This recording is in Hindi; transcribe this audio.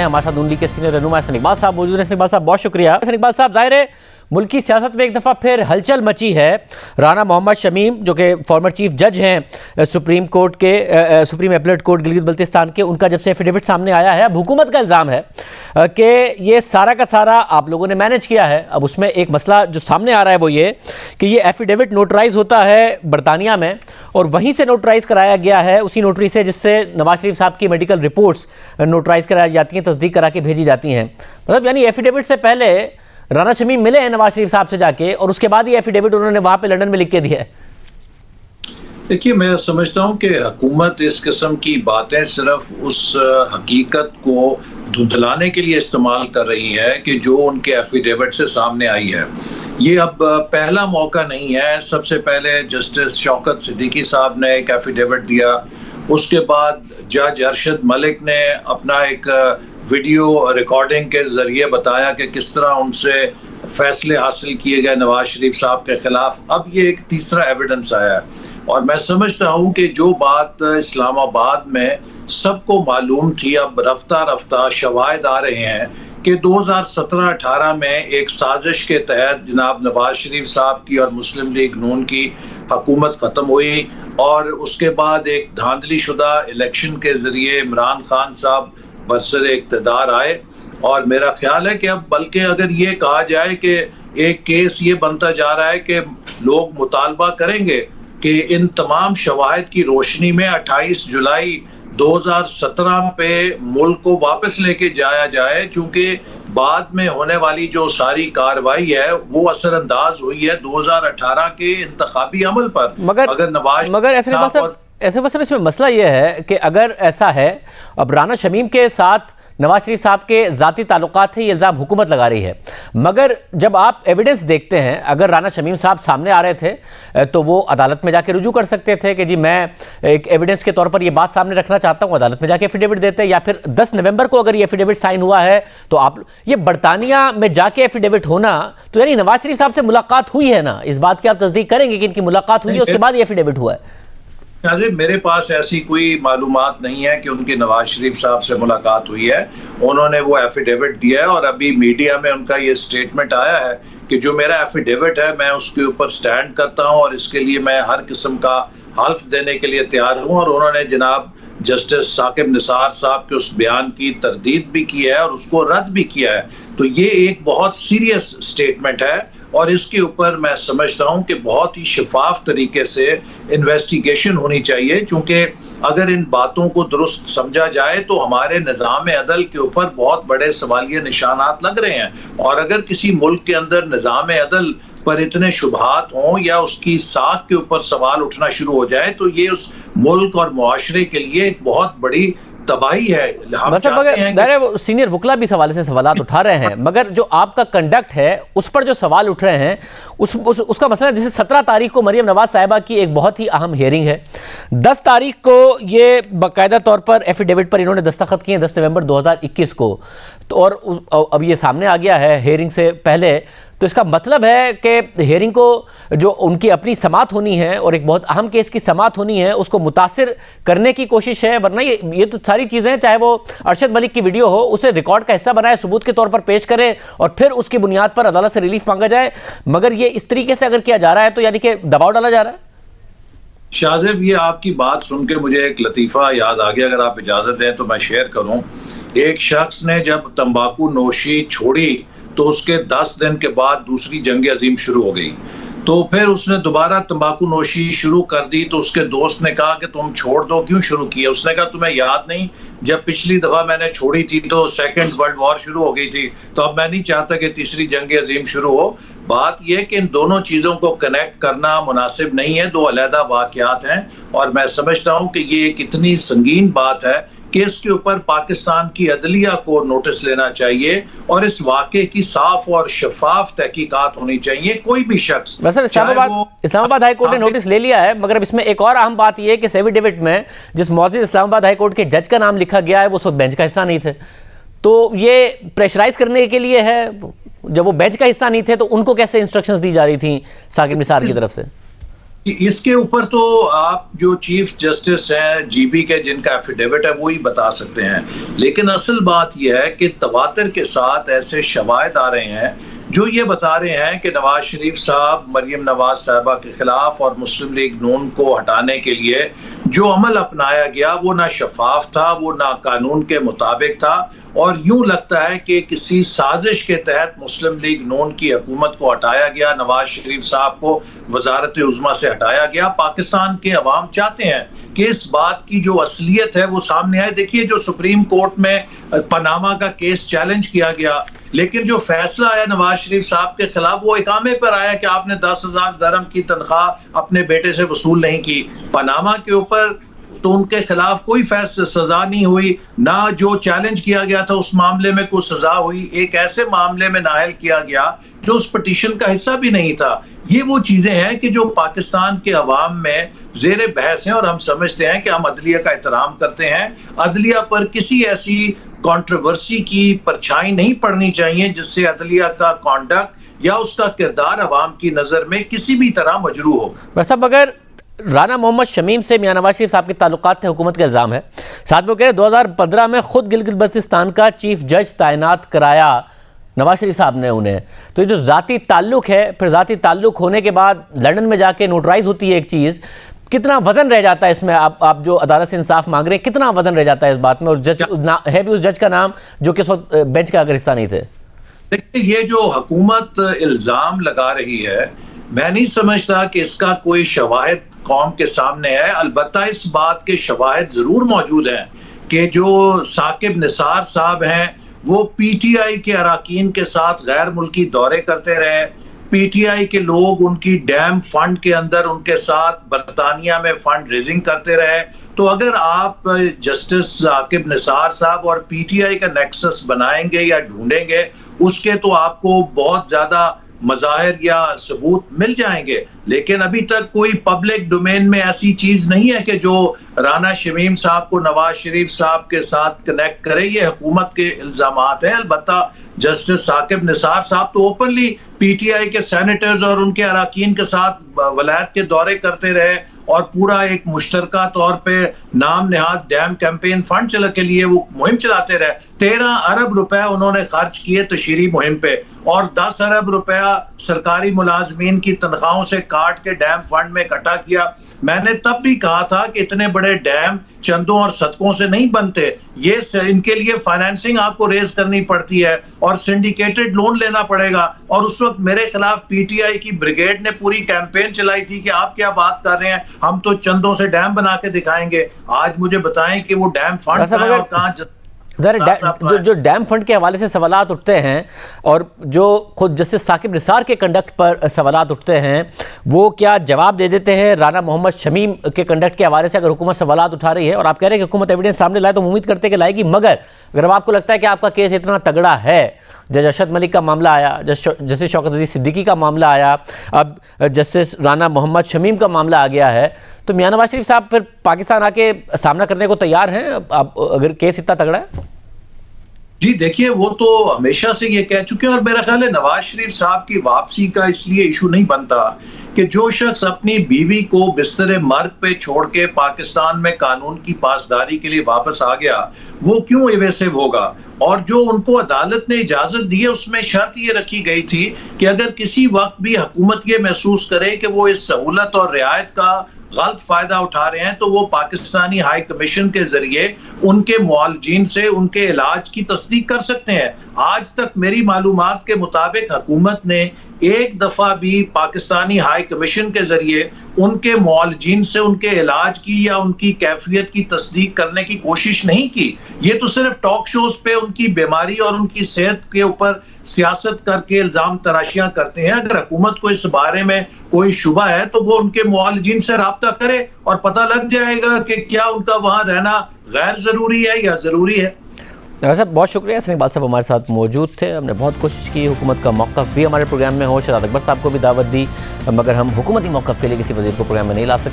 हमारे साथ उनली के सीनियर रहनुमा हसन इकबाल साहब मौजूद हैं। हसन इकबाल साहब बहुत शुक्रिया। हसन इकबाल साहब, जाहिर है मुल्की सियासत में एक दफ़ा फिर हलचल मची है। राना मोहम्मद शमीम जो कि फॉर्मर चीफ जज हैं सुप्रीम कोर्ट के, supreme appellate court Gilgit Baltistan के, उनका जब से एफिडेविट सामने आया है, अब हुकूमत का इल्ज़ाम है कि ये सारा का सारा आप लोगों ने मैनेज किया है। अब उसमें एक मसला जो सामने आ रहा है वो ये कि ये एफिडेविट नोटराइज होता है बरतानिया में और वहीं से नोटराइज कराया गया है, उसी नोटरी से जिससे नवाज शरीफ साहब की मेडिकल रिपोर्ट्स नोटराइज कराई जाती हैं, तस्दीक करा के भेजी जाती हैं। मतलब यानी एफिडेविट से पहले राना शमीम मिले हैं नवाज शरीफ साहब से जाके और उसके बाद ये एफिडेविट उन्होंने वहां पे लंदन में लिख के दिया है। देखिए, मैं समझता हूं कि हुकूमत इस किस्म की बातें सिर्फ उस हकीकत को धुंधलाने के लिए इस्तेमाल कर रही है कि जो उनके एफिडेविट से सामने आई है। ये अब पहला मौका नहीं है। सबसे पहले जस्टिस शौकत सिद्दीकी साहब ने एक एफिडेविट दिया, उसके बाद जज अरशद मलिक ने अपना एक वीडियो रिकॉर्डिंग के जरिए बताया कि किस तरह उनसे फैसले हासिल किए गए नवाज शरीफ साहब के खिलाफ। अब ये एक तीसरा एविडेंस आया है और मैं समझता हूँ कि जो बात इस्लामाबाद में सबको मालूम थी, अब रफ्ता रफ्ता शवाहिद आ रहे हैं कि 2017-18 में एक साजिश के तहत जनाब नवाज शरीफ साहब की और मुस्लिम लीग नून की हुकूमत ख़त्म हुई और उसके बाद एक धांधली शुदा इलेक्शन के ज़रिए इमरान खान साहब बरसरे इक़्तिदार आए। और मेरा ख्याल है कि अब बल्कि अगर ये कहा जाए कि एक केस ये बनता जा रहा है कि लोग मुतालबा करेंगे कि इन तमाम शवाहिद की रोशनी में 28 जुलाई 2017 पे मुल्क को वापस लेके जाया जाए, चूंकि बाद में होने वाली जो सारी कार्रवाई है वो असरअंदाज हुई है 2018 के इंतखाबी अमल पर। मगर ऐसे बस इसमें मसला ये है कि अगर ऐसा है, अब राना शमीम के साथ नवाज शरीफ साहब के ज़ाती ताल्लुकात थे, ये इल्ज़ाम हुकूमत लगा रही है। मगर जब आप एविडेंस देखते हैं, अगर राना शमीम साहब सामने आ रहे थे तो वो अदालत में जाके रुजू कर सकते थे कि जी मैं एक एविडेंस के तौर पर ये बात सामने रखना चाहता हूँ, अदालत में जाके एफिडेविट देते, या फिर 10 नवंबर को अगर ये एफिडेविट साइन हुआ है तो आप ये बरतानिया में जाके एफिडेविट होना, तो यानी नवाज शरीफ साहब से मुलाकात हुई है ना, इस बात की आप तस्दीक करेंगे कि इनकी मुलाकात हुई है, उसके बाद ये एफिडेविट हुआ है? मेरे पास ऐसी कोई मालूमात नहीं है कि उनकी नवाज शरीफ साहब से मुलाकात हुई है। उन्होंने वो एफिडेविट दिया है और अभी मीडिया में उनका ये स्टेटमेंट आया है कि जो मेरा एफिडेविट है मैं उसके ऊपर स्टैंड करता हूं और इसके लिए मैं हर किस्म का हल्फ देने के लिए तैयार हूं। और उन्होंने जनाब जस्टिस साकिब निसार साहब के उस बयान की तरदीद भी की है और उसको रद्द भी किया है। तो ये एक बहुत सीरियस स्टेटमेंट है और इसके ऊपर मैं समझता हूं कि बहुत ही शफाफ तरीके से इन्वेस्टिगेशन होनी चाहिए, क्योंकि अगर इन बातों को दुरुस्त समझा जाए तो हमारे निज़ाम अदल के ऊपर बहुत बड़े सवालिया निशानात लग रहे हैं। और अगर किसी मुल्क के अंदर निज़ाम अदल पर इतने शुबहात हों या उसकी साख के ऊपर सवाल उठना शुरू हो जाए तो ये उस मुल्क और मुआशरे के लिए एक बहुत बड़ी तबाही है। हम मगर सीनियर वकला भी सवाल से सवाल उठा रहे हैं, मगर जो आपका कंडक्ट है उस पर जो सवाल उठ रहे हैं उसका मसला, जैसे 17 तारीख को मरियम नवाज साहिबा की एक बहुत ही अहम हियरिंग है, 10 तारीख को ये बाकायदा तौर पर एफिडेविट पर इन्होंने दस्तखत किए 10 नवंबर 2021 को, तो और अब ये सामने आ गया है हियरिंग से पहले, तो इसका मतलब है कि हियरिंग को जो उनकी अपनी समात होनी है और एक बहुत अहम केस की समात होनी है उसको मुतासिर करने की कोशिश है। वरना ये तो सारी चीज़ें, चाहे वो अरशद मलिक की वीडियो हो, उसे रिकॉर्ड का हिस्सा बनाए, सबूत के तौर पर पेश करें और फिर उसकी बुनियाद पर अदालत से रिलीफ मांगा जाए। मगर ये इस तरीके से अगर किया जा रहा है तो यानी कि दबाव डाला जा रहा है। शाहजेब, ये आपकी बात सुन के मुझे एक लतीफ़ा याद आ गया, अगर आप इजाज़त दें तो मैं शेयर करूं। एक शख्स ने जब तंबाकू नोशी छोड़ी तो उसके 10 दिन के बाद दूसरी जंग अजीम शुरू हो गई, तो फिर उसने दोबारा तंबाकू नोशी शुरू कर दी। तो उसके दोस्त ने कहा कि तुम छोड़ दो, क्यों शुरू किया? उसने कहा तुम्हें याद नहीं, जब पिछली दफा मैंने छोड़ी थी तो सेकंड वर्ल्ड वॉर शुरू हो गई थी, तो अब मैं नहीं चाहता कि तीसरी जंग अजीम शुरू हो। बात यह कि इन दोनों चीज़ों को कनेक्ट करना मुनासिब नहीं है, दो अलहदा वाक़यात हैं। और मैं समझता हूँ कि ये एक इतनी संगीन बात है कि इसके ऊपर पाकिस्तान की अदलिया को नोटिस लेना चाहिए और इस वाक़े की साफ और शफाफ तहकीकात होनी चाहिए। कोई भी शख्स, इस्लामाबाद हाई कोर्ट ने नोटिस ले लिया है, मगर अब इसमें एक और अहम बात यह है कि एफिडेविट में जिस मौजूद इस्लामाबाद हाई कोर्ट के जज का नाम लिखा गया है वो उस बेंच का हिस्सा नहीं थे, तो ये प्रेशराइज करने के लिए है। जब वो बेंच का हिस्सा नहीं थे तो उनको कैसे इंस्ट्रक्शंस दी जा रही थी साकिब निसार की तरफ से? इसके ऊपर तो आप जो चीफ जस्टिस हैं जीबी के, जिनका एफिडेविट है, वो ही बता सकते हैं। लेकिन असल बात यह है कि तवातर के साथ ऐसे शवाहिद आ रहे हैं जो ये बता रहे हैं कि नवाज शरीफ साहब मरियम नवाज साहिबा के खिलाफ और मुस्लिम लीग नून को हटाने के लिए जो अमल अपनाया गया वो ना शफाफ था, वो ना कानून के मुताबिक था, और यूं लगता है कि किसी साजिश के तहत मुस्लिम लीग नून की हुकूमत को हटाया गया, नवाज शरीफ साहब को वजारत उज़्मा से हटाया गया। पाकिस्तान के अवाम चाहते हैं कि इस बात की जो असलियत है वो सामने आए। देखिए, जो सुप्रीम कोर्ट में पनामा का केस चैलेंज किया गया, लेकिन जो फैसला आया नवाज शरीफ साहब के खिलाफ वो इकामे पर आया कि आपने 10,000 दरम की तनख्वाह अपने बेटे से वसूल नहीं की। पनामा के ऊपर तो उनके खिलाफ कोई सजा नहीं हुई, ना जो चैलेंज किया गया था उस मामले में कोई सजा हुई। एक ऐसे मामले में नाअहल किया गया जो उस पिटीशन का हिस्सा भी नहीं था। ये वो चीजें हैं कि जो पाकिस्तान के अवाम में जेर बहस हैं, और हम समझते हैं कि हम अदलिया का एहतराम करते हैं। अदलिया पर किसी ऐसी कंट्रोवर्सी की परछाई नहीं पड़नी चाहिए जिससे अदलिया का कॉन्डक्ट या उसका किरदार अवाम की नजर में किसी भी तरह मजरू हो। वैसा अगर राना मोहम्मद शमीम से मियां नवाज शरीफ साहब के ताल्लुकात थे, हुकूमत का इल्ज़ाम है, साथ में कह रहे 2015 में खुद गिलगित बल्तिस्तान का चीफ जज तैनात कराया नवाज शरीफ साहब ने उन्हें। तो ये जो ज़ाती ताल्लुक है, फिर ज़ाती ताल्लुक होने के बाद लंदन में जाके नोटराइज होती है एक चीज़, कितना वजन रह जाता है इसमें? आप जो अदालत से इंसाफ मांग रहे हैं, कितना वजन रह जाता है इस बात में? और जज है भी उस जज का नाम जो कि इस वक्त बेंच का अगर हिस्सा नहीं थे। देखिए, ये जो हुकूमत इल्जाम लगा रही है, मैं नहीं समझता कि इसका कोई शवाहिद कौम के सामने है। अलबत्ता इस बात के शवाहिद जरूर मौजूद हैं कि जो साकिब निसार साहब हैं वो पीटीआई के अराकीन के साथ गैर मुल्की दौरे करते रहे। पीटीआई के लोग उनकी डैम फंड के अंदर उनके साथ बरतानिया में फंड रेजिंग करते रहे। तो अगर आप जस्टिस साकिब निसार साहब और पीटीआई का नेक्सस बनाएंगे या ढूंढेंगे, उसके तो आपको बहुत ज्यादा मज़ाहिर या सबूत मिल जाएंगे। लेकिन अभी तक कोई पब्लिक डोमेन में ऐसी चीज नहीं है कि जो राना शमीम साहब को नवाज शरीफ साहब के साथ कनेक्ट करे। ये हुकूमत के इल्जामात हैं। अलबत्ता जस्टिस साकिब निसार साहब तो ओपनली पीटीआई के सेनेटर्स और उनके अराकीन के साथ वलायत के दौरे करते रहे और पूरा एक मुश्तरका तौर पे नाम नेहाद डैम कैंपेन फंड के लिए वो मुहिम चलाते रहे। 13 अरब रुपए उन्होंने खर्च किए तशरीही मुहिम पे, और 10 अरब रुपया सरकारी मुलाजमीन की तनख्वाहों से काट के डैम फंड में इकट्ठा किया। मैंने तब भी कहा था कि इतने बड़े डैम चंदों और सदकों से नहीं बनते, ये इनके लिए फाइनेंसिंग आपको रेज करनी पड़ती है और सिंडिकेटेड लोन लेना पड़ेगा। और उस वक्त मेरे खिलाफ पीटीआई की ब्रिगेड ने पूरी कैंपेन चलाई थी कि आप क्या बात कर रहे हैं, हम तो चंदों से डैम बना के दिखाएंगे। आज मुझे बताएं कि वो डैम फंड कहाँ है और कहाँ जो डैम फंड के हवाले से सवालात उठते हैं और जो खुद जस्टिस साकिब निसार के कंडक्ट पर सवालात उठते हैं, वो क्या जवाब दे देते हैं राना मोहम्मद शमीम के कंडक्ट के हवाले से? अगर हुकूमत सवालात उठा रही है और आप कह रहे हैं कि हुकूमत एविडेंस सामने लाए, तो उम्मीद करते हैं कि लाएगी। मगर अगर अब आपको लगता है कि आपका केस इतना तगड़ा है, जज अरशद मलिक का मामला आया, जस्टिस शौकत अजीज सिद्दीकी का मामला आया, अब जस्टिस राना मोहम्मद शमीम का मामला आ गया है, तो मियां नवाज शरीफ साहब फिर पाकिस्तान आके सामना करने को तैयार हैं अब अगर केस इतना तगड़ा है? जी देखिए, वो तो हमेशा से ये कह चुके हैं, और मेरा ख्याल है नवाज शरीफ साहब की वापसी का इसलिए इशू नहीं बनता कि जो शख्स अपनी बीवी को बिस्तर मर्ग पे छोड़ के पाकिस्तान में कानून की पासदारी के लिए वापस आ गया, वो क्यों एवेसिव होगा। और जो उनको अदालत ने इजाजत दी है उसमें शर्त ये रखी गई थी कि अगर किसी वक्त भी हुकूमत ये महसूस करे कि वो इस सहूलत और रियायत का गलत फायदा उठा रहे हैं, तो वो पाकिस्तानी हाई कमीशन के जरिए उनके मुआलजीन से उनके इलाज की तस्दीक कर सकते हैं। आज तक मेरी मालूमात के मुताबिक हुकूमत ने एक दफा भी पाकिस्तानी हाई कमीशन के जरिए उनके मुआलजीन से उनके इलाज की या उनकी कैफियत की तस्दीक करने की कोशिश नहीं की। ये तो सिर्फ टॉक शोज पे उनकी बीमारी और उनकी सेहत के ऊपर सियासत करके इल्जाम तराशियां करते हैं। अगर हुकूमत को इस बारे में कोई शुबा है तो वो उनके मुआलजीन से राब्ता करे और पता लग जाएगा कि क्या उनका वहां रहना गैर जरूरी है या जरूरी है। साहब बहुत शुक्रिया, हसन इकबाल साहब हमारे साथ मौजूद थे। हमने बहुत कोशिश की हुकूमत का मौक़िफ़ भी हमारे प्रोग्राम में हो, शहजाद अकबर साहब को भी दावत दी, मगर हम हुकूमती मौक़िफ़ के लिए किसी वज़ीर को प्रोग्राम में नहीं ला सके।